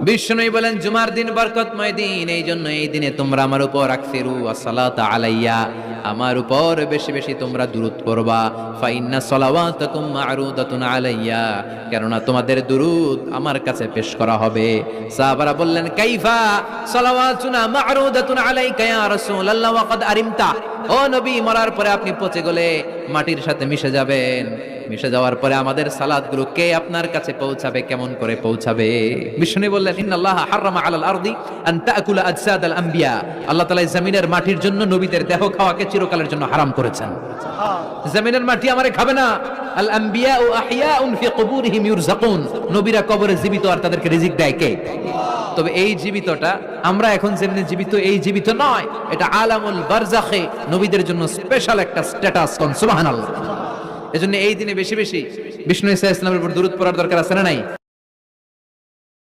বিষ্ণু বলেন জুমার দিন বরকতময় দিন, এই জন্য এই দিনে তোমরা আমার উপর আকসিরু আসসালাতা আলাইয়া, আমার উপর বেশি বেশি তোমরা দুরূদ পড়বা। ফাইন্না সালাওয়াতাকুম মা'রুদাতুন আলাইয়া, কেননা তোমাদের দুরূদ আমার কাছে পেশ করা হবে। সাহাবারা বললেন কাইফা সালাওয়াতুনা মা'রুদাতুন আলাইকা ইয়া রাসূলুল্লাহ ওয়া ক্বাদ আরিমতা, ও নবী মরার পরে আপনি পচে গেলে মাটির সাথে মিশে যাবেন, মিশে যাওয়ার পরে আমাদের সালাতগুলো কে আপনার কাছে পৌঁছাবে, কেমন করে পৌঁছাবে? বিষ্ণু বললেন ইন্নাল্লাহ হারামা আলাল আরদি আন তাকুলা আজসাদাল আম্বিয়া, আল্লাহ তাআলা জমিনের মাটির জন্য নবীদের দেহ খাওয়াকে চিরকালের জন্য হারাম করেছেন। জমিনের মাটি আমারে খাবে না। আল আম্বিয়া ও আহিয়াউন ফি কুবুরিহিম ইউরযাকুন, নবীরা কবরে জীবিত আর তাদেরকে রিজিক দেয় কে? তবে এই জীবিতটা আমরা এখন যেমনি জীবিত এই জীবিত নয়, এটা আলামুল বারজাখে নবীদের জন্য স্পেশাল একটা স্ট্যাটাস। কোন সুবহানাল্লাহ। এজন্য এই দিনে বেশি বেশি বিষ্ণু ইসা ইসলামের উপর দুরূদ পড়ার দরকার আছে না নাই?